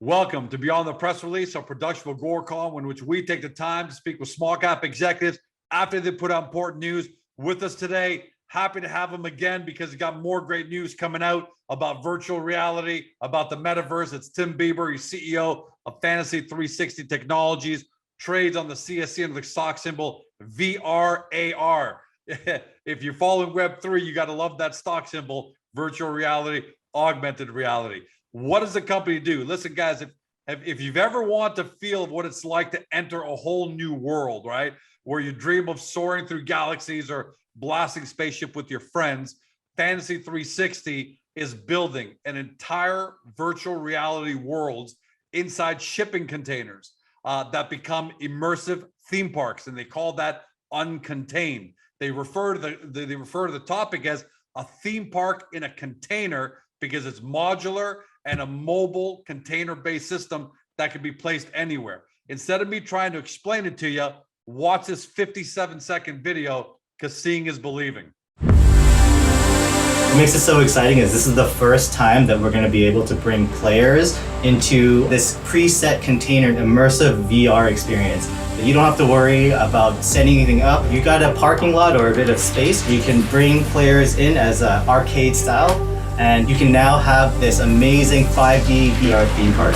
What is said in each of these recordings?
Welcome to Beyond the Press Release, a production of Agoracom, in which we take the time to speak with small cap executives after they put out important news. With us today, happy to have him again because he got more great news coming out about virtual reality, about the metaverse. It's Tim Bieber, he's CEO of Fantasy 360 Technologies, trades on the CSE under the stock symbol VRAR. If you're following Web3, you got to love that stock symbol, virtual reality, augmented reality. What does the company do? Listen, guys, if you've ever wanted to feel what it's like to enter a whole new world, right, where you dream of soaring through galaxies or blasting spaceship with your friends, Fantasy 360 is building an entire virtual reality worlds inside shipping containers that become immersive theme parks, and they call that uncontained. They refer to the topic as a theme park in a container because it's modular and a mobile container-based system that can be placed anywhere. Instead of me trying to explain it to you, watch this 57-second video because seeing is believing. What makes it so exciting is this is the first time that we're going to be able to bring players into this preset container immersive VR experience. You don't have to worry about setting anything up. You got a parking lot or a bit of space, you can bring players in as an arcade style, and you can now have this amazing 5D VR theme park.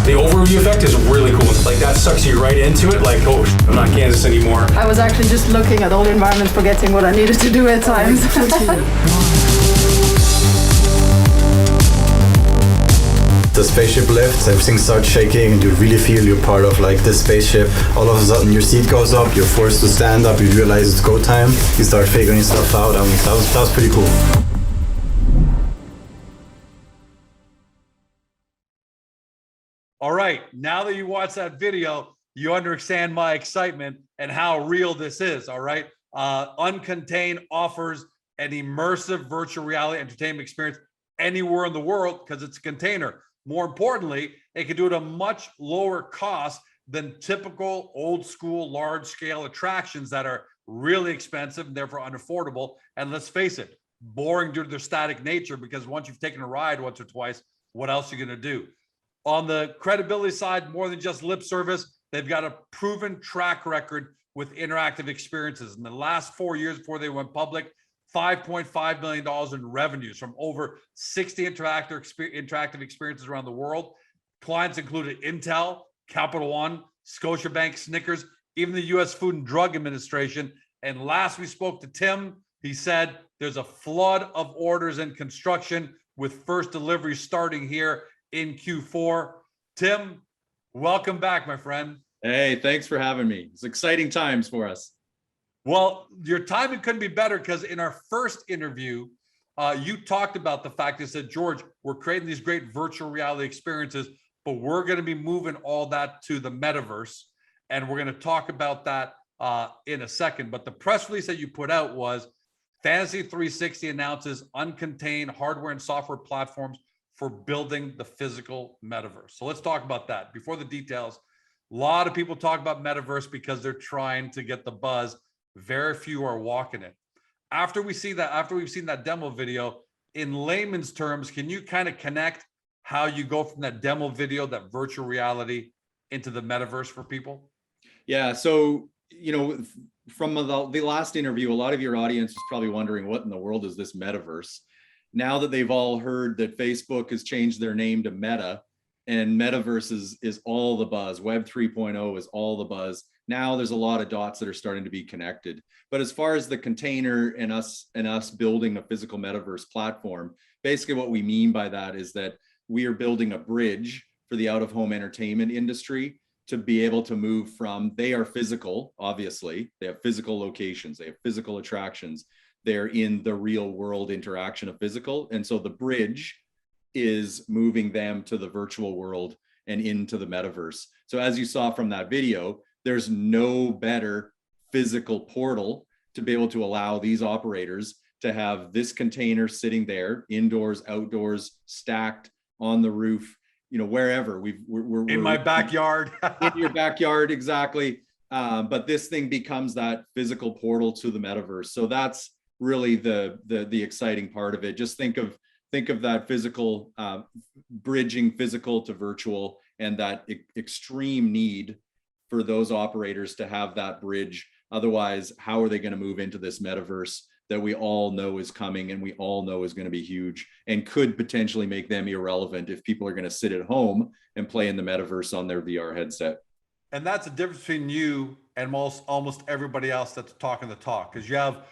The overview effect is really cool. Like that sucks you right into it. Like, oh, I'm not Kansas anymore. I was actually just looking at all the environment, forgetting what I needed to do at times. The spaceship lifts, everything starts shaking, and you really feel you're part of like this spaceship. All of a sudden your seat goes up, you're forced to stand up, you realize it's go time, you start figuring stuff out. I mean, that was pretty cool. All right, now that you watch that video, you understand my excitement and how real this is, all right? Uncontained offers an immersive virtual reality entertainment experience anywhere in the world because it's a container. More importantly, it can do it at a much lower cost than typical old school large scale attractions that are really expensive and therefore unaffordable. And let's face it, boring due to their static nature, because once you've taken a ride once or twice, what else are you going to do? On the credibility side, more than just lip service, they've got a proven track record with interactive experiences. In the last 4 years before they went public, $5.5 million in revenues from over 60 interactive experiences around the world. Clients included Intel, Capital One, Scotiabank, Snickers, even the US Food and Drug Administration. And last we spoke to Tim, he said there's a flood of orders in construction with first delivery starting here in Q4. Tim, welcome back, my friend. Hey, thanks for having me. It's exciting times for us. Well, your timing couldn't be better because in our first interview, you talked about the fact that said, George, we're creating these great virtual reality experiences, but we're going to be moving all that to the metaverse. And we're going to talk about that in a second. But the press release that you put out was Fantasy 360 announces uncontained hardware and software platforms for building the physical metaverse. So let's talk about that. Before the details, a lot of people talk about metaverse because they're trying to get the buzz. Very few are walking it. After we've seen that demo video, in layman's terms, can you kind of connect how you go from that demo video, that virtual reality, into the metaverse for people? Yeah, so, from the last interview, a lot of your audience is probably wondering what in the world is this metaverse? Now that they've all heard that Facebook has changed their name to Meta, and metaverse is all the buzz, Web 3.0 is all the buzz. Now there's a lot of dots that are starting to be connected. But as far as the container and us building a physical metaverse platform, basically what we mean by that is that we are building a bridge for the out-of-home entertainment industry to be able to move from, they are physical, obviously, they have physical locations, they have physical attractions, they're in the real world interaction of physical. And so the bridge is moving them to the virtual world and into the metaverse. So as you saw from that video, there's no better physical portal to be able to allow these operators to have this container sitting there, indoors, outdoors, stacked on the roof, wherever. We're in my backyard. In your backyard, exactly. But this thing becomes that physical portal to the metaverse. So that's really the exciting part of it. Just think of that physical, bridging physical to virtual, and that extreme need for those operators to have that bridge. Otherwise, how are they going to move into this metaverse that we all know is coming and we all know is going to be huge and could potentially make them irrelevant if people are going to sit at home and play in the metaverse on their VR headset? And that's the difference between you and almost everybody else that's talking the talk. Because you have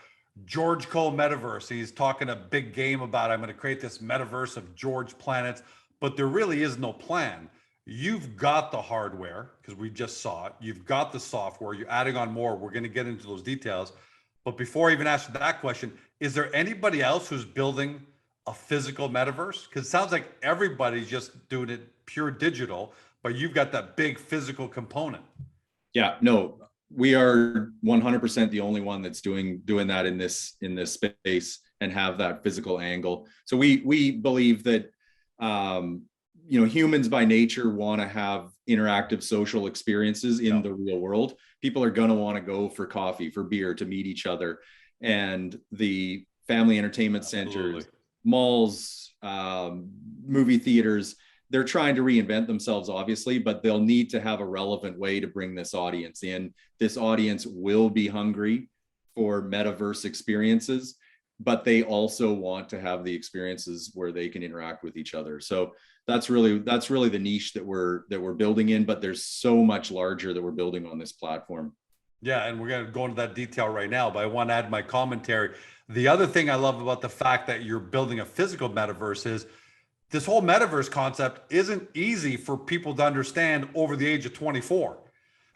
George Cole Metaverse. He's talking a big game about, I'm going to create this metaverse of George planets, but there really is no plan. You've got the hardware, because we just saw it. You've got the software. You're adding on more. We're going to get into those details. But before I even ask that question, is there anybody else who's building a physical metaverse? Because it sounds like everybody's just doing it pure digital, but you've got that big physical component. Yeah, no, we are 100% the only one that's doing that in this space and have that physical angle. So we believe that humans by nature want to have interactive social experiences in the real world. People are going to want to go for coffee, for beer, to meet each other. And the family entertainment centers, malls, movie theaters, they're trying to reinvent themselves, obviously, but they'll need to have a relevant way to bring this audience in. This audience will be hungry for metaverse experiences, but they also want to have the experiences where they can interact with each other. So that's really the niche that we're building in, but there's so much larger that we're building on this platform. Yeah, and we're going to go into that detail right now, but I want to add my commentary. The other thing I love about the fact that you're building a physical metaverse is this whole metaverse concept isn't easy for people to understand over the age of 24,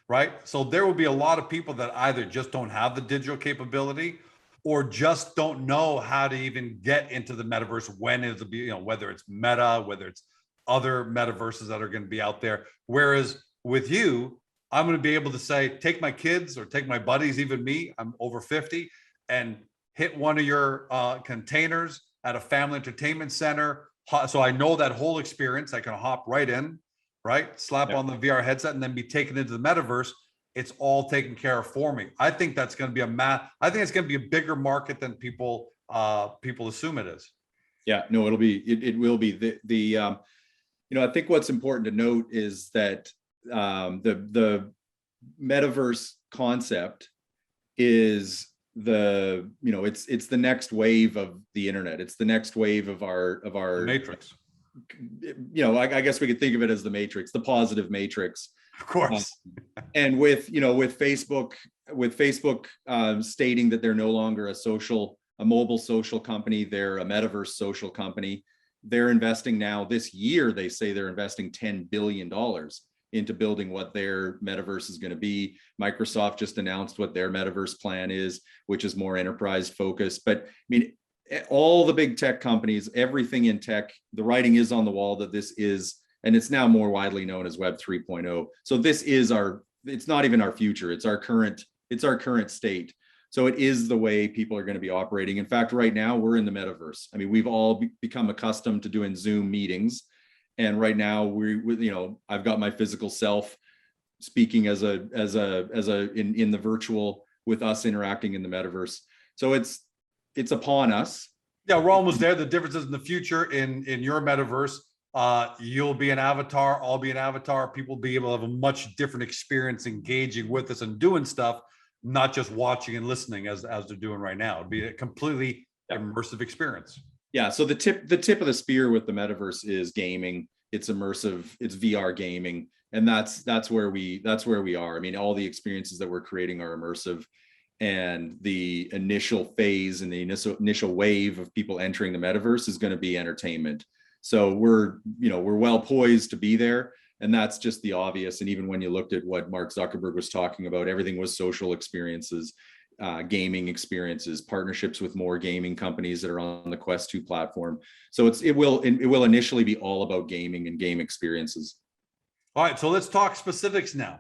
right? So there will be a lot of people that either just don't have the digital capability or just don't know how to even get into the metaverse when it'll be, whether it's Meta, whether it's other metaverses that are going to be out there. Whereas with you, I'm going to be able to say, take my kids or take my buddies, even me, I'm over 50, and hit one of your containers at a family entertainment center. So I know that whole experience. I can hop right in, right? Slap on the VR headset and then be taken into the metaverse. It's all taken care of for me. I think that's going to be I think it's going to be a bigger market than people assume it is. Yeah, no, it will be I think what's important to note is that the metaverse concept is it's the next wave of the internet. It's the next wave of our Matrix. I guess we could think of it as the Matrix, the positive Matrix. Of course. And with Facebook stating that they're no longer a mobile social company, they're a metaverse social company. They're investing now this year. They say they're investing $10 billion into building what their metaverse is going to be. Microsoft just announced what their metaverse plan is, which is more enterprise focused. But I mean, all the big tech companies, everything in tech, the writing is on the wall that this is, and it's now more widely known as Web 3.0. So this is it's not even our future. It's our current state. So it is the way people are going to be operating. In fact, right now we're in the metaverse. I mean, we've all become accustomed to doing Zoom meetings. And right now I've got my physical self speaking in the virtual with us interacting in the metaverse. So it's upon us. Yeah, we're almost there. The difference is in the future in your metaverse, you'll be an avatar, I'll be an avatar. People will be able to have a much different experience engaging with us and doing stuff, not just watching and listening as they're doing right now. It'd be a completely immersive experience. Yeah. So the tip of the spear with the metaverse is gaming. It's immersive. It's VR gaming, and that's where we are. I mean, all the experiences that we're creating are immersive, and the initial phase and the initial wave of people entering the metaverse is going to be entertainment. So we're well poised to be there. And that's just the obvious. And even when you looked at what Mark Zuckerberg was talking about, everything was social experiences, gaming experiences, partnerships with more gaming companies that are on the Quest 2 platform. So it will initially be all about gaming and game experiences. All right, so let's talk specifics now.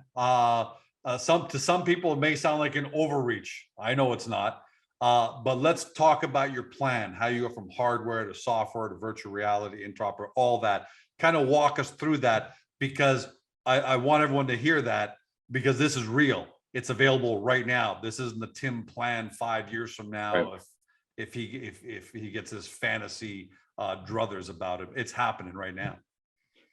To some people, it may sound like an overreach. I know it's not. But let's talk about your plan, how you go from hardware to software to virtual reality, interoperability, all that. Kind of walk us through that, because I want everyone to hear that, because this is real. it's available right now. This isn't the Tim plan 5 years from now. Right. If he gets his fantasy druthers about it, it's happening right now.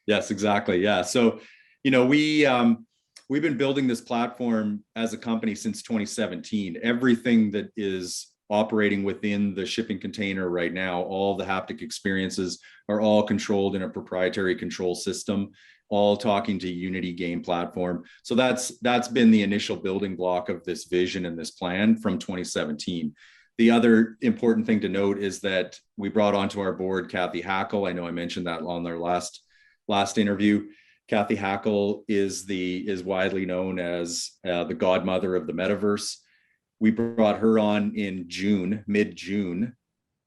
Yes, exactly. Yeah. So, we've been building this platform as a company since 2017. Everything that is operating within the shipping container right now, all the haptic experiences are all controlled in a proprietary control system, all talking to Unity game platform. So that's been the initial building block of this vision and this plan from 2017. The other important thing to note is that we brought onto our board Kathy Hackle. I know I mentioned that on their last interview. Kathy Hackle is widely known as the godmother of the metaverse. We brought her on in mid-June,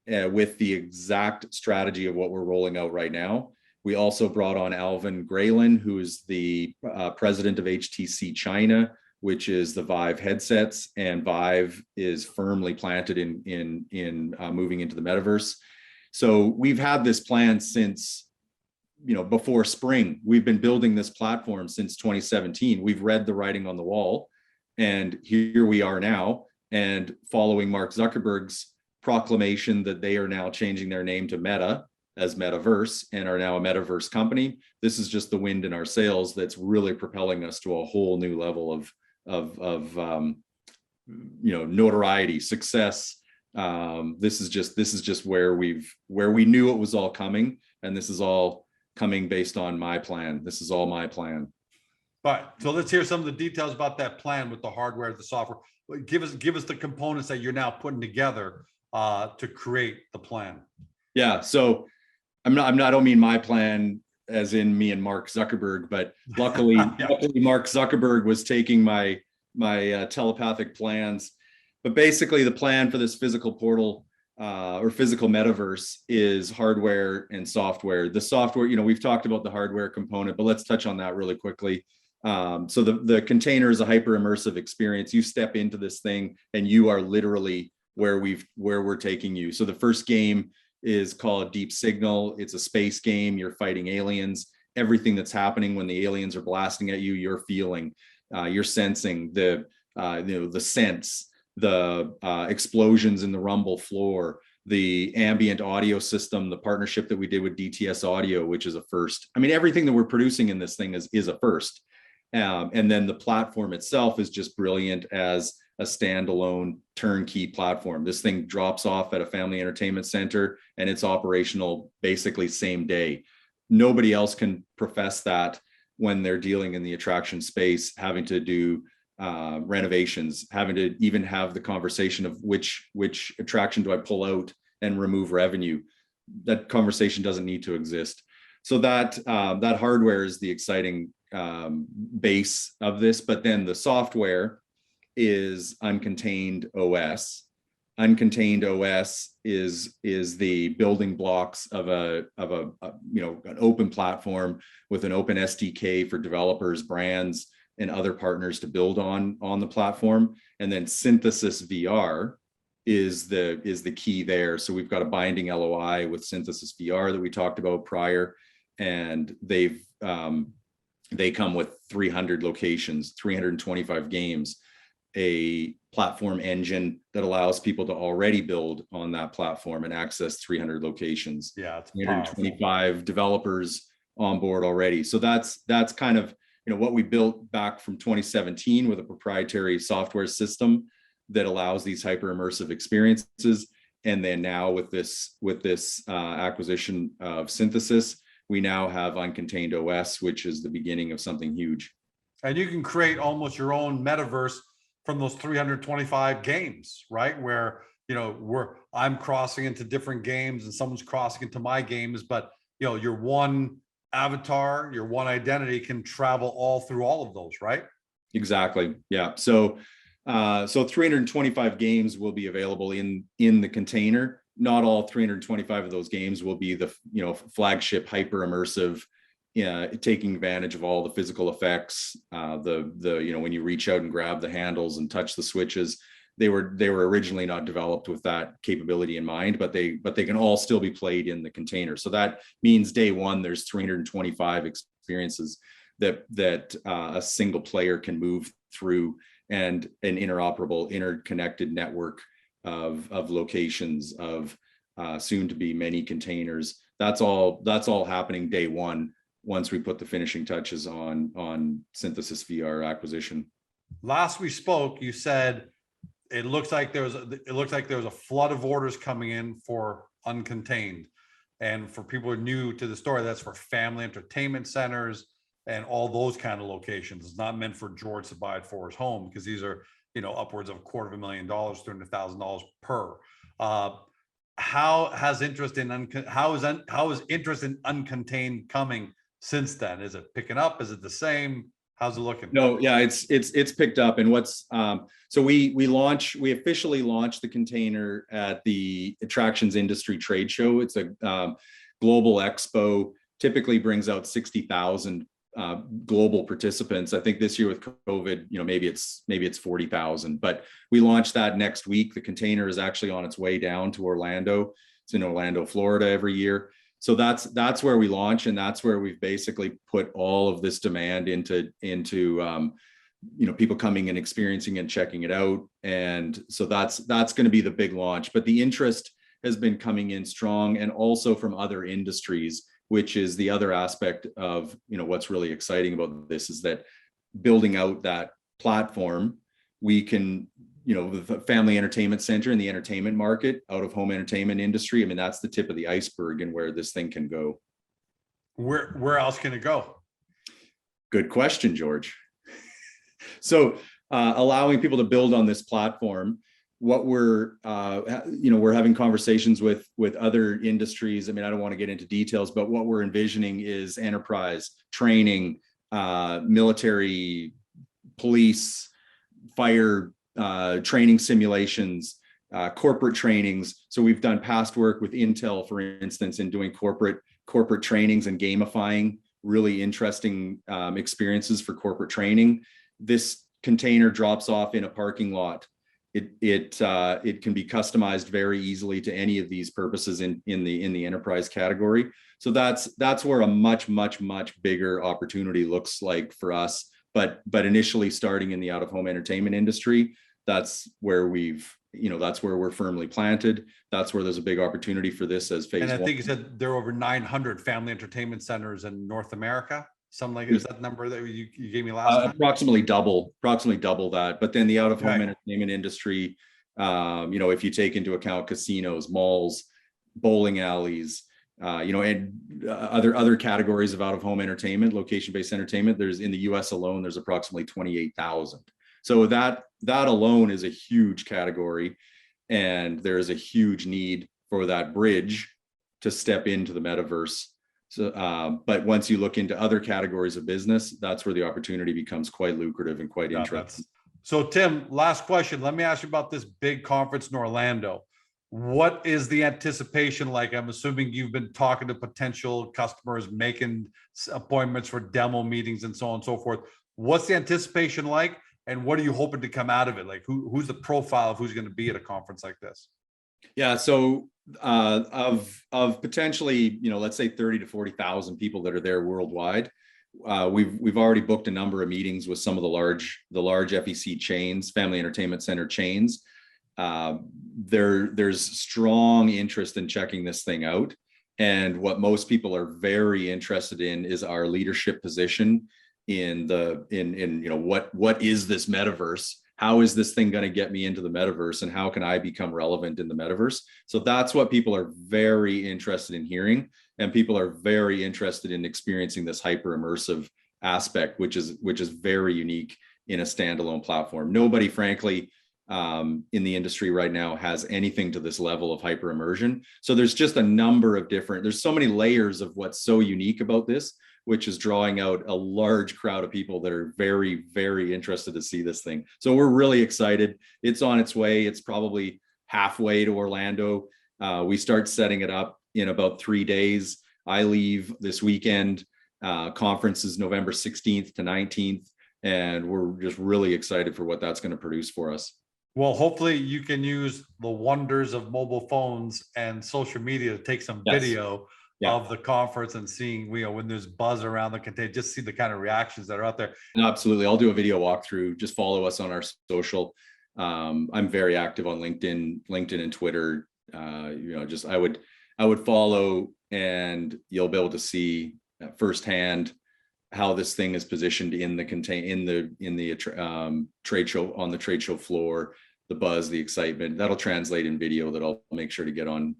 with the exact strategy of what we're rolling out right now. We also brought on Alvin Graylin, who is the president of HTC China, which is the Vive headsets, and Vive is firmly planted in moving into the metaverse. So we've had this plan since, before spring. We've been building this platform since 2017. We've read the writing on the wall, and here we are now. And following Mark Zuckerberg's proclamation that they are now changing their name to Meta as Metaverse and are now a Metaverse company, this is just the wind in our sails that's really propelling us to a whole new level of notoriety, success. This is just where we knew it was all coming, and this is all coming based on my plan. This is all my plan. Right. So let's hear some of the details about that plan with the hardware, the software. Give us the components that you're now putting together to create the plan. Yeah. So I don't mean my plan as in me and Mark Zuckerberg, but luckily, luckily Mark Zuckerberg was taking my telepathic plans. But basically, the plan for this physical portal or physical metaverse is hardware and software. The software, we've talked about the hardware component, but let's touch on that really quickly. So the container is a hyper immersive experience. You step into this thing and you are literally where we're taking you. So the first game is called Deep Signal. It's a space game. You're fighting aliens. Everything that's happening when the aliens are blasting at you, you're feeling, you're sensing the sense, the explosions in the rumble floor, the ambient audio system, the partnership that we did with DTS Audio, which is a first. I mean, everything that we're producing in this thing is a first. And then the platform itself is just brilliant as a standalone turnkey platform. This thing drops off at a family entertainment center and it's operational basically same day. Nobody else can profess that when they're dealing in the attraction space, having to do renovations, having to even have the conversation of which attraction do I pull out and remove revenue. That conversation doesn't need to exist. So that hardware is the exciting base of this, but then the software is Uncontained OS. Uncontained OS is the building blocks of an open platform with an open SDK for developers, brands, and other partners to build on the platform. And then Synthesis VR is the key there. So we've got a binding LOI with Synthesis VR that we talked about prior, and they come with 300 locations, 325 games, a platform engine that allows people to already build on that platform and access 300 locations. Yeah, it's 325 developers on board already. So that's kind of what we built back from 2017 with a proprietary software system that allows these hyper immersive experiences. And then now with this acquisition of Synthesis, we now have Uncontained OS, which is the beginning of something huge. And you can create almost your own metaverse from those 325 games, right? Where, I'm crossing into different games and someone's crossing into my games, but your one avatar, your one identity can travel all through all of those, right? Exactly. Yeah. So 325 games will be available in the container. Not all 325 of those games will be the flagship hyper immersive, taking advantage of all the physical effects. When you reach out and grab the handles and touch the switches, they were originally not developed with that capability in mind, but they can all still be played in the container. So that means day one there's 325 experiences that a single player can move through and an interoperable, interconnected network of locations, of soon to be many containers. That's all happening day one once we put the finishing touches on Synthesis VR acquisition. Last we spoke, you said it looks like there was a flood of orders coming in for uncontained. And for people who are new to the story, that's for family entertainment centers and all those kind of locations. It's not meant for George to buy it for his home, because these are, upwards of $250,000, $300,000 per. How is interest in uncontained coming since then? Is it picking up? Is it the same? How's it looking? No, yeah, it's picked up. And so we officially launched the container at the Attractions Industry Trade Show. It's a global expo, typically brings out 60,000 global participants. I think this year with COVID, maybe it's 40,000, but we launched that next week. The container is actually on its way down to Orlando. It's in Orlando, Florida every year. So that's where we launch, and that's where we've basically put all of this demand into people coming and experiencing and checking it out. And so that's going to be the big launch. But the interest has been coming in strong, and also from other industries, which is the other aspect of what's really exciting about this, is that building out that platform, we can, the family entertainment center and the entertainment market, out of home entertainment industry, I mean, that's the tip of the iceberg and where this thing can go. Where else can it go? Good question, George. So allowing people to build on this platform, what we're having conversations with other industries. I mean, I don't want to get into details, but what we're envisioning is enterprise, training, military, police, fire, training simulations, corporate trainings. So we've done past work with Intel, for instance, in doing corporate trainings and gamifying really interesting experiences for corporate training. This container drops off in a parking lot. It can be customized very easily to any of these purposes in the enterprise category. So that's where a much bigger opportunity looks like for us. But initially starting in the out of home entertainment industry, that's where we're firmly planted. That's where there's a big opportunity for this as phase one. And I think you said there are over 900 family entertainment centers in North America. Something like, is that number that you gave me last time? Approximately double that. But then the out of home entertainment industry, if you take into account casinos, malls, bowling alleys, and other categories of out of home entertainment, location-based entertainment, there's in the US alone, there's approximately 28,000. So that alone is a huge category, and there is a huge need for that bridge to step into the metaverse. So, but once you look into other categories of business, that's where the opportunity becomes quite lucrative and quite interesting. So Tim, last question. Let me ask you about this big conference in Orlando. What is the anticipation like? I'm assuming you've been talking to potential customers, making appointments for demo meetings and so on and so forth. What's the anticipation like? And what are you hoping to come out of it? Like who's the profile of who's going to be at a conference like this? Yeah, so of potentially, let's say 30 to 40,000 people that are there worldwide, we've already booked a number of meetings with some of the large FEC chains, family entertainment center chains. There's strong interest in checking this thing out, and what most people are very interested in is our leadership position in what is this metaverse? How is this thing going to get me into the metaverse, and how can I become relevant in the metaverse? So that's what people are very interested in hearing, and people are very interested in experiencing this hyper immersive aspect, which is very unique in a standalone platform. Nobody, frankly, in the industry right now has anything to this level of hyper immersion. So there's just a number of there's so many layers of what's so unique about this, which is drawing out a large crowd of people that are very, very interested to see this thing. So we're really excited. It's on its way. It's probably halfway to Orlando. We start setting it up in about 3 days. I leave this weekend. Conference is November 16th to 19th. And we're just really excited for what that's going to produce for us. Well, hopefully you can use the wonders of mobile phones and social media to take some video Yeah. of the conference and seeing, when there's buzz around the container, just see the kind of reactions that are out there. Absolutely. I'll do a video walkthrough. Just follow us on our social. I'm very active on LinkedIn and Twitter. I would follow, and you'll be able to see firsthand how this thing is positioned in the trade show, on the trade show floor, the buzz, the excitement. That'll translate in video that I'll make sure to get on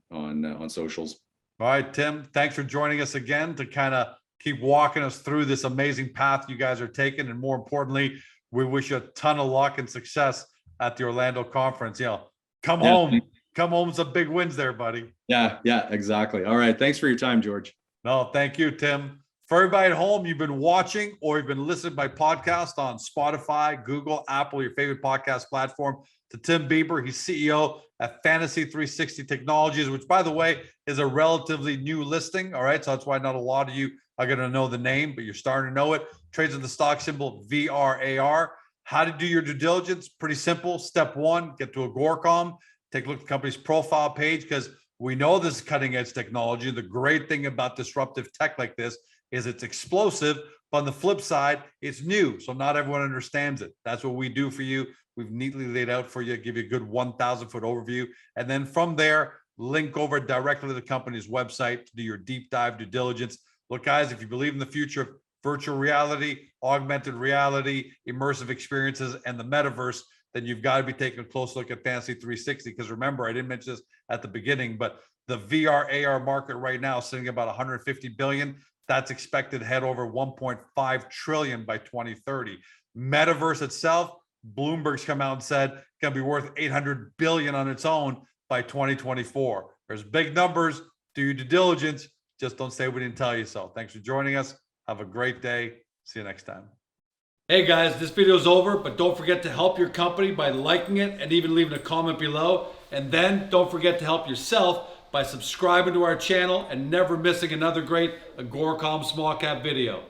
socials. All right, Tim, thanks for joining us again to kind of keep walking us through this amazing path you guys are taking. And more importantly, we wish you a ton of luck and success at the Orlando conference. Come home. Come home, some big wins there, buddy. Yeah, exactly. All right. Thanks for your time, George. No, thank you, Tim. For everybody at home, you've been watching or you've been listening by podcast on Spotify, Google, Apple, your favorite podcast platform, to Tim Bieber. He's CEO at Fantasy 360 Technologies, which, by the way, is a relatively new listing. All right. So that's why not a lot of you are going to know the name, but you're starting to know it. Trades in the stock symbol VRAR. How to do your due diligence? Pretty simple. Step one, get to Agoracom. Take a look at the company's profile page, because we know this is cutting edge technology. The great thing about disruptive tech like this is it's explosive, but on the flip side, it's new. So not everyone understands it. That's what we do for you. We've neatly laid out for you, give you a good 1,000-foot overview. And then from there, link over directly to the company's website to do your deep dive due diligence. Look, guys, if you believe in the future of virtual reality, augmented reality, immersive experiences, and the metaverse, then you've got to be taking a close look at Fantasy 360. Because remember, I didn't mention this at the beginning, but the VR AR market right now is sitting at about 150 billion. That's expected to head over 1.5 trillion by 2030. Metaverse itself, Bloomberg's come out and said it's going to be worth 800 billion on its own by 2024. There's big numbers. Do your due diligence. Just don't say we didn't tell you so. Thanks for joining us. Have a great day. See you next time. Hey guys, this video is over, but don't forget to help your company by liking it and even leaving a comment below. And then don't forget to help yourself by subscribing to our channel and never missing another great Agoracom small cap video.